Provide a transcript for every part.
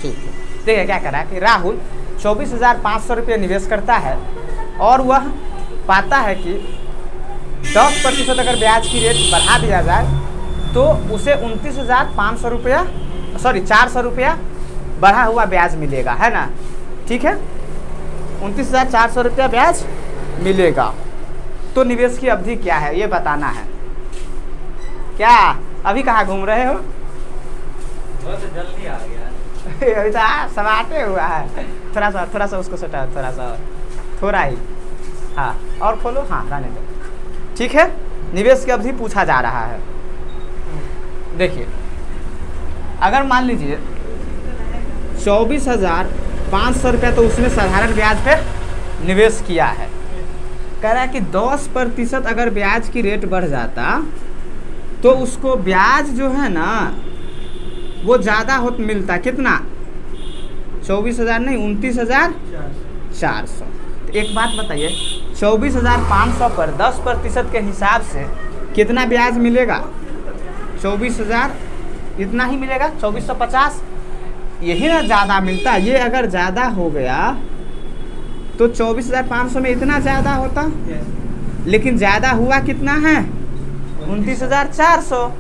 ठीक है, देखिए क्या करा कि राहुल 24,500 रुपये निवेश करता है और वह पाता है कि 10% अगर ब्याज की रेट बढ़ा दिया जाए तो उसे 29,500 रुपया 400 रुपया बढ़ा हुआ ब्याज मिलेगा, है ना। ठीक है, 29,400 रुपया ब्याज मिलेगा। तो निवेश की अवधि क्या है ये बताना है। क्या अभी कहाँ घूम रहे हो? तो जल्दी आ गया अभी तो समाटे हुआ है। थोड़ा सा उसको सटा, थोड़ा ही। हाँ और खोलो, हाँ रहने दो। ठीक है, निवेश की अवधि पूछा जा रहा है। देखिए अगर मान लीजिए 24,500 रुपया तो उसने साधारण ब्याज पे निवेश किया है। कह रहा है कि 10% अगर ब्याज की रेट बढ़ जाता तो उसको ब्याज जो है ना वो ज़्यादा मिलता। कितना? 24,000 नहीं, 29,400। तो एक बात बताइए, 24,500 पर 10% के हिसाब से कितना ब्याज मिलेगा? 24,000 इतना ही मिलेगा, 2450। यही ना ज़्यादा मिलता। ये अगर ज़्यादा हो गया तो 24,500 में इतना ज़्यादा होता, लेकिन ज़्यादा हुआ कितना है? 29,400।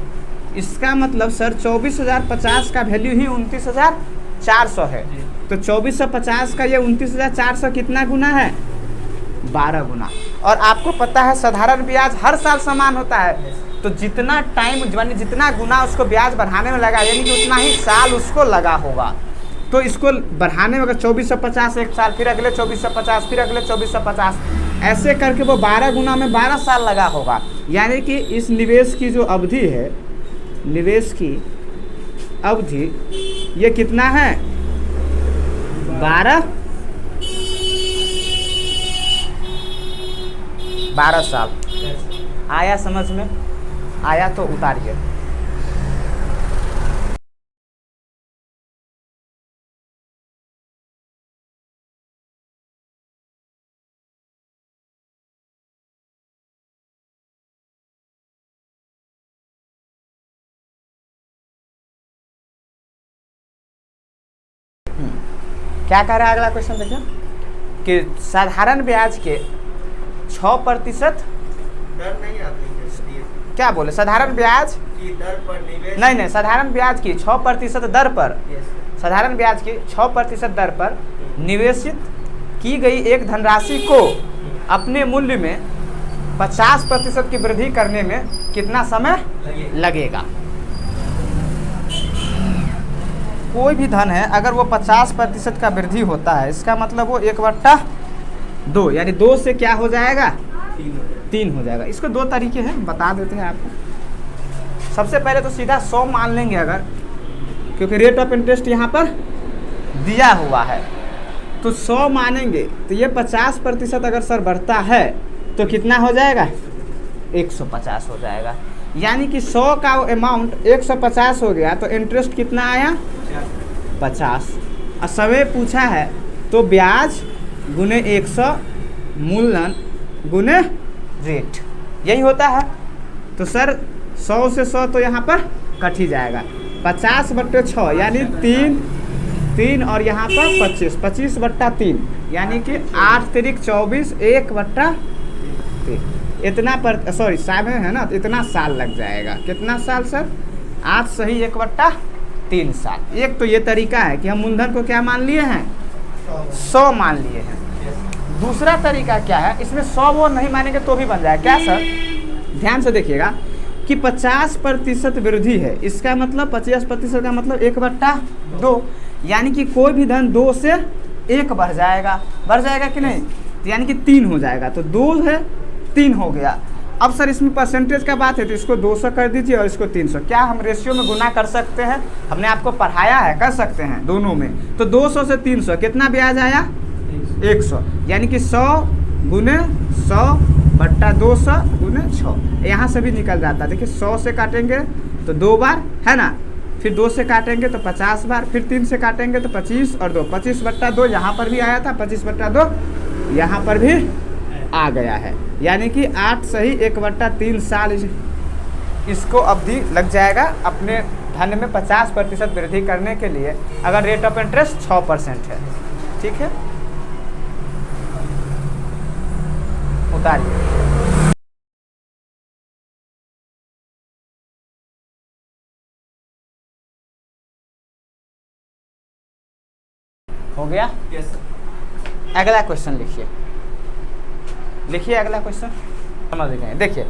इसका मतलब सर 24,050 का वैल्यू ही 29,400 है। तो 2450 का ये 29,400 कितना गुना है? 12 गुना। और आपको पता है साधारण ब्याज हर साल समान होता है, तो जितना टाइम यानी जितना गुना उसको ब्याज बढ़ाने में लगा यानी कि उतना ही साल उसको लगा होगा। तो इसको बढ़ाने में अगर 2450 एक साल, फिर अगले 2450, फिर अगले 2450, ऐसे करके वो 12 गुना में 12 साल लगा होगा। यानी कि इस निवेश की जो अवधि है, निवेश की अवधि ये कितना है? 12 साल। आया समझ में? आया तो उतारिए। क्या कह रहा है अगला क्वेश्चन देखिए कि साधारण ब्याज के 6% दर नहीं आती है। क्या बोले? साधारण ब्याज की दर पर निवेश नहीं, साधारण ब्याज की 6% दर पर, साधारण ब्याज की 6% दर पर निवेशित की गई एक धनराशि को अपने मूल्य में 50% की वृद्धि करने में कितना समय लगेगा? कोई भी धन है अगर वो 50% का वृद्धि होता है, इसका मतलब वो 1/2 यानी 2 से क्या हो जाएगा? 3 हो जाएगा। इसको 2 तरीके हैं, बता देते हैं आपको। सबसे पहले तो सीधा 100 मान लेंगे अगर, क्योंकि रेट ऑफ इंटरेस्ट यहाँ पर दिया हुआ है, तो 100 मानेंगे। तो ये 50% अगर सर बढ़ता है तो कितना हो जाएगा? 150 हो जाएगा। यानी कि 100 का अमाउंट 150 हो गया, तो इंटरेस्ट कितना आया? 50। और समय पूछा है तो ब्याज गुने 100 मूलधन गुने रेट, यही होता है। तो सर 100 से 100 तो यहाँ पर कट ही जाएगा। 50/6 यानी 3 और यहाँ पर 25, 25/3 यानी कि 8 तिरिक 24, 1/3 इतना पर समय है ना, तो इतना साल लग जाएगा। कितना साल सर? 8 सही 1/3 साल। एक तो ये तरीका है कि हम मूलधन को क्या मान लिए हैं? 100 मान लिए हैं। दूसरा तरीका क्या है, इसमें 100 वो नहीं मानेंगे तो भी बन जाएगा। क्या सर? ध्यान से देखिएगा कि 50% वृद्धि है, इसका मतलब 50% का मतलब 1/2, यानी कि कोई भी धन 2 से 1 बढ़ जाएगा कि नहीं? तो यानी कि 3 हो जाएगा। तो 2 है 3 हो गया। अब सर इसमें परसेंटेज का बात है तो इसको 200 कर दीजिए और इसको 300। क्या हम रेशियो में गुना कर सकते हैं? हमने आपको पढ़ाया है, कर सकते हैं दोनों में। तो 200 से 300 कितना ब्याज आया? 100। यानी कि 100 गुने 100/200 गुने 6। यहाँ से भी निकल जाता है। देखिए 100 से काटेंगे तो 2 बार, है ना, फिर 2 से काटेंगे तो 50 बार, फिर 3 से काटेंगे तो 25 और 2, 25/2 यहाँ पर भी आया था, 25/2 यहाँ पर भी आ गया है। यानी कि 8 सही 1/3 साल इसको अवधि लग जाएगा अपने धन में 50% वृद्धि करने के लिए अगर रेट ऑफ इंटरेस्ट 6% है, ठीक है। उतारिए। हो गया। Yes sir. अगला क्वेश्चन लिखिए, लिखिए अगला क्वेश्चन, समझ गए। देखिए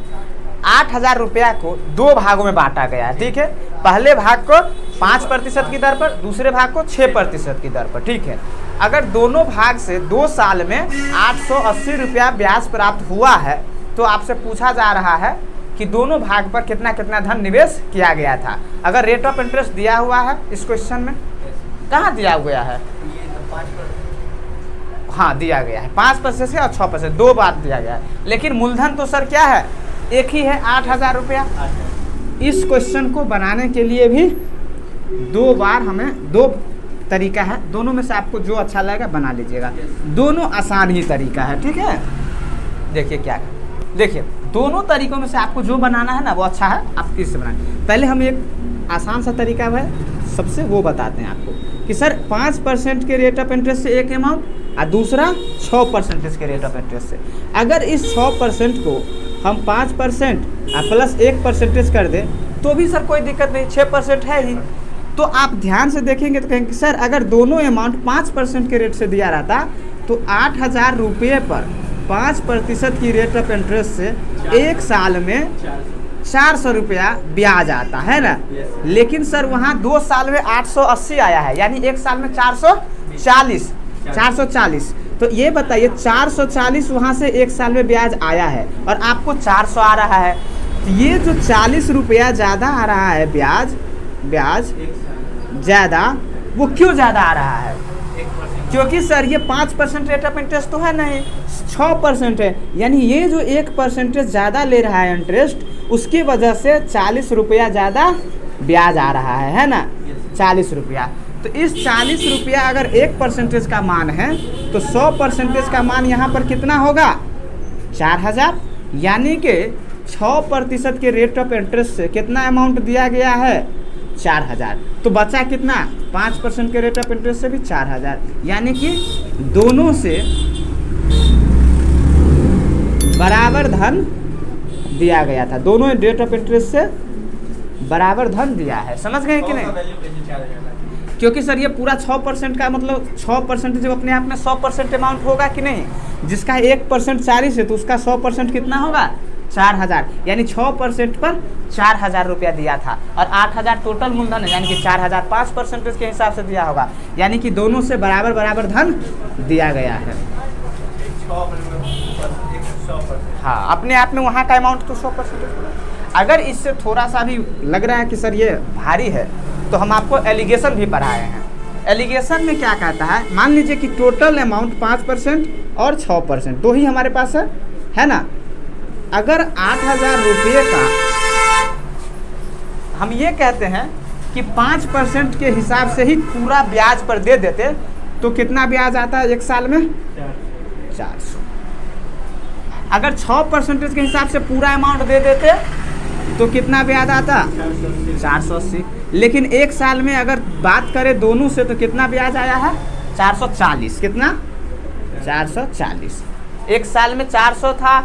8,000 रुपया को 2 भागों में बांटा गया है, ठीक है। पहले भाग को 5% की दर पर, दूसरे भाग को 6% की दर पर, ठीक है। अगर दोनों भाग से 2 साल में 880 रुपया ब्याज प्राप्त हुआ है तो आपसे पूछा जा रहा है कि दोनों भाग पर कितना कितना धन निवेश किया गया था। अगर रेट ऑफ इंटरेस्ट दिया हुआ है इस क्वेश्चन में, कहाँ दिया गया है? ये तो 5%। हाँ दिया गया है 5% से और 6%, 2 बार दिया गया है। लेकिन मूलधन तो सर क्या है, एक ही है 8,000 रुपया। इस क्वेश्चन को बनाने के लिए भी 2 बार हमें 2 तरीका है, दोनों में से आपको जो अच्छा लगेगा बना लीजिएगा। दोनों आसान ही तरीका है, ठीक है। देखिए क्या है, देखिए दोनों तरीकों में से आपको जो बनाना है ना वो अच्छा है, आप किससे बनाएं। पहले हम एक आसान सा तरीका है सबसे वो बताते हैं आपको कि सर 5% के रेट ऑफ इंटरेस्ट से एक अमाउंट और दूसरा 6% के रेट ऑफ इंटरेस्ट से। अगर इस 6% को हम 5% प्लस 1% कर दें तो भी सर कोई दिक्कत नहीं, 6% है ही। तो आप ध्यान से देखेंगे तो कहेंगे सर अगर दोनों अमाउंट 5% के रेट से दिया रहता तो 8,000 रुपये पर 5% की रेट ऑफ इंटरेस्ट से एक साल में 400 रुपया ब्याज आता है ना। लेकिन सर वहाँ 2 साल में 880 आया है, यानी एक साल में 440। तो ये बताइए 440 वहाँ से एक साल में ब्याज आया है और आपको 400 आ रहा है। तो ये जो 40 रुपया ज़्यादा आ रहा है ब्याज ज़्यादा, वो क्यों ज़्यादा आ रहा है? क्योंकि सर ये 5% रेट ऑफ इंटरेस्ट तो है नहीं, 6% है। यानी ये जो 1% ज़्यादा ले रहा है इंटरेस्ट, उसकी वजह से 40 रुपया ज़्यादा ब्याज आ रहा है ना, 40 रुपया। तो इस 40 रुपया अगर 1% का मान है तो 100% का मान यहाँ पर कितना होगा? 4,000। यानी कि 6% के रेट ऑफ इंटरेस्ट से कितना अमाउंट दिया गया है? 4,000। तो बचा कितना? 5% के रेट ऑफ इंटरेस्ट से भी 4,000। यानी कि दोनों से बराबर धन दिया गया था, दोनों रेट ऑफ इंटरेस्ट से बराबर धन दिया है। समझ गए कि नहीं? क्योंकि सर ये पूरा 6% का मतलब 6% जब अपने आप में 100% अमाउंट होगा कि नहीं, जिसका 1% 40 है तो उसका 100% कितना होगा? 4,000। यानी 6% पर 4,000 रुपया दिया था और 8,000 टोटल मूलधन है, यानी कि 4,000 5% के हिसाब से दिया होगा। यानी कि दोनों से बराबर बराबर धन दिया गया है। हाँ, अपने आप में वहाँ का अमाउंट तो 100%। अगर इससे थोड़ा सा भी लग रहा है कि सर ये भारी है तो हम आपको एलिगेशन भी पढ़ाए हैं। एलिगेशन में क्या कहता है, मान लीजिए कि टोटल अमाउंट 5% और 6% दो ही हमारे पास है ना। अगर 8,000 रुपये का हम ये कहते हैं कि 5% के हिसाब से ही पूरा ब्याज पर दे देते तो कितना ब्याज आता है एक साल में? 400। अगर 6% के हिसाब से पूरा अमाउंट दे देते तो कितना ब्याज आता? 480। लेकिन एक साल में अगर बात करें दोनों से तो कितना ब्याज आया है? 440। कितना? 440। एक साल में 400 था,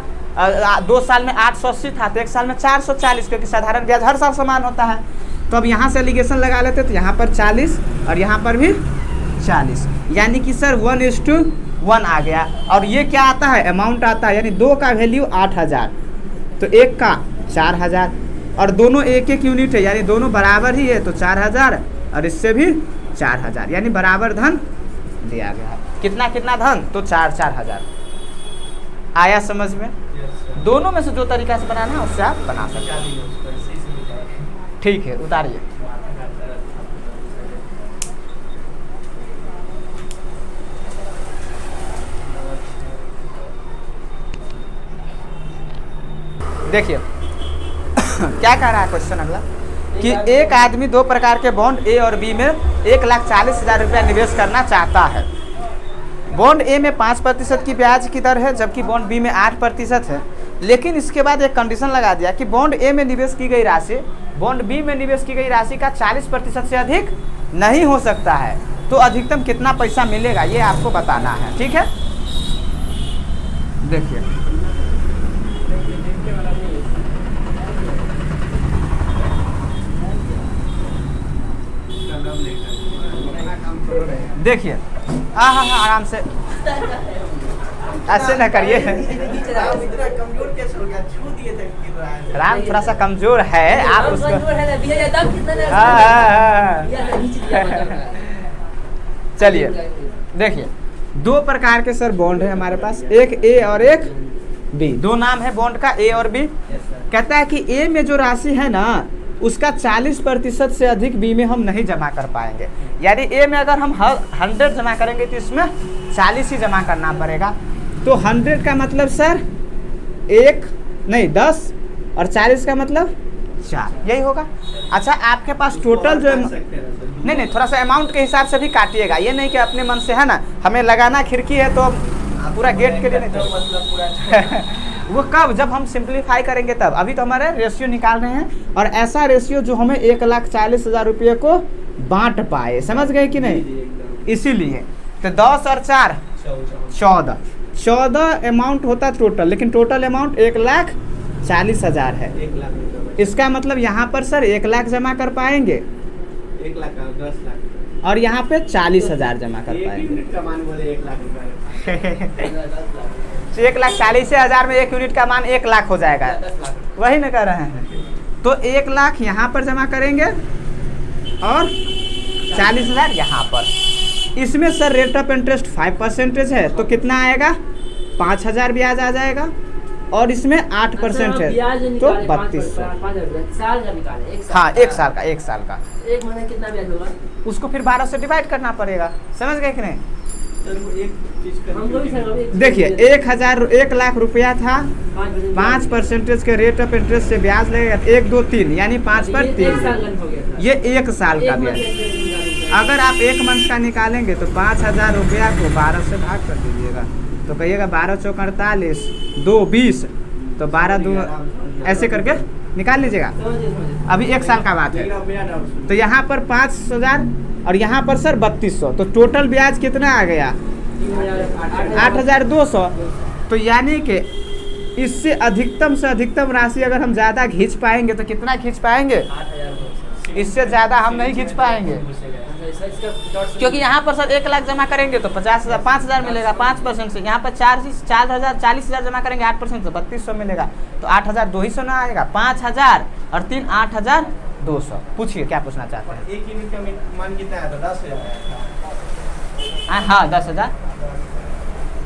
2 साल में 880 था, तो एक साल में 440, क्योंकि साधारण ब्याज हर साल समान होता है। तो अब यहाँ से एलिगेशन लगा लेते तो यहाँ पर 40 और यहाँ पर भी 40, यानी कि सर 1:1 आ गया। और ये क्या आता है? अमाउंट आता है, यानी 2 का वैल्यू 8,000 तो 1 का 4,000 और दोनों एक यूनिट है, यानी दोनों बराबर ही है तो 4,000 और इससे भी 4,000, यानी बराबर धन दिया गया। कितना कितना धन? तो 4,000। आया समझ में? दोनों में से जो तरीका से बनाना है उससे आप बना सकते हैं। ठीक है, उतारिए। देखिए क्या कह रहा है क्वेश्चन अगला कि एक आदमी 2 प्रकार के बॉन्ड ए और बी में 1,40,000 रुपया निवेश करना चाहता है। बॉन्ड ए में 5% की ब्याज की दर है, जबकि बॉन्ड बी में 8% है। लेकिन इसके बाद एक कंडीशन लगा दिया कि बॉन्ड ए में निवेश की गई राशि बॉन्ड बी में निवेश की गई राशि का 40% से अधिक नहीं हो सकता है। तो अधिकतम कितना पैसा मिलेगा ये आपको बताना है, ठीक है। देखिए देखिए, हाँ हाँ हाँ, आराम से, ऐसे ना करिए। कमजोर कैसे हो गया? छू दिए थे गिर रहा है। राम थोड़ा सा कमजोर है, आप उसको हाँ, चलिए देखिए, दो प्रकार के सर बॉन्ड है हमारे पास, एक ए और एक बी। दो नाम है बॉन्ड का, ए और बी। कहता है कि ए में जो राशि है ना उसका 40% से अधिक बी में हम नहीं जमा कर पाएंगे। यानी ए में अगर हम 100 जमा करेंगे तो इसमें 40 ही जमा करना पड़ेगा। तो 100 का मतलब सर 10 और 40 का मतलब 4, यही होगा। अच्छा, आपके पास टोटल जो नहीं, थोड़ा सा अमाउंट के हिसाब से भी काटिएगा, ये नहीं कि अपने मन से है ना हमें लगाना खिड़की है तो पूरा गेट के लिए नहीं, तो मतलब पूरा वो कब, जब हम सिंप्लीफाई करेंगे तब। अभी तो हमारे रेशियो निकाल रहे हैं, और ऐसा रेशियो जो हमें 1,40,000 रुपये को बांट पाए, समझ गए कि नहीं। इसीलिए तो 10 और 4 14 अमाउंट होता टोटल, लेकिन टोटल अमाउंट 1,40,000 है। 1 लाख, इसका मतलब यहाँ पर सर 1 लाख जमा कर पाएंगे 1 लाख 10 लाख, और यहाँ पे 40,000 जमा कर पाएंगे। यूनिट का मान बोले 1 लाख रुपए। 1,40,000 में 1 यूनिट का मान 1 लाख हो जाएगा, 10 लाख, वही न कर रहे हैं। तो 1 लाख यहाँ पर जमा करेंगे और 40,000 यहाँ पर। इसमें सर रेट ऑफ इंटरेस्ट 5% है, तो कितना आएगा 5,000 ब्याज आ जाएगा, और इसमें 8% है तो 3200। हाँ, 1 साल का, 1 साल का। 1 महीने कितना ब्याज होगा? उसको फिर 12 से डिवाइड करना पड़ेगा, समझ गए कि नहीं। देखिए 1 लाख रुपया था, 5% के रेट ऑफ इंटरेस्ट से ब्याज लगेगा 1 2 3, यानी 5 पर 3, ये 1 साल का ब्याज। अगर आप 1 मंथ का निकालेंगे तो 5,000 रुपया को 12 से भाग कर दीजिएगा, तो कहिएगा 12 चौक 48, 2 20, तो 12 2 ऐसे करके निकाल लीजिएगा। अभी 1 साल का बात है, तो यहाँ पर 5,000 और यहाँ पर सर 3200, तो टोटल ब्याज कितना आ गया 8,200। तो यानी कि इससे अधिकतम से अधिकतम राशि अगर हम ज़्यादा खींच पाएंगे तो कितना खींच पाएंगे, इससे ज़्यादा हम नहीं खींच पाएंगे, क्योंकि यहाँ पर सर 1 लाख जमा करेंगे तो 5,000 मिलेगा 5% से। यहाँ पर 40,000 जमा करेंगे 8% से 3200 मिलेगा, तो 8,200 ना आएगा, 5,000 और 3 8,200। पूछिए क्या पूछना चाहते हैं। 1 यूनिट का मान कितना है? तो 10,000। हाँ 10,000,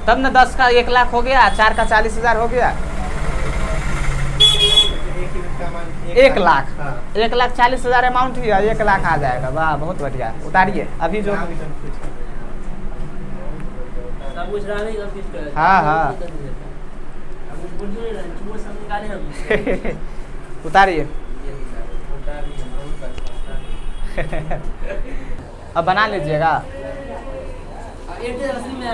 तब ना 10 का 1 लाख हो गया, 4 का 40,000 हो गया, 1 लाख। 1,40,000 अमाउंट ही है, 1 लाख आ जाएगा। वाह, बहुत बढ़िया। उतारिए अभी जो हाँ हाँ उतारिए। अब बना लीजिएगा। में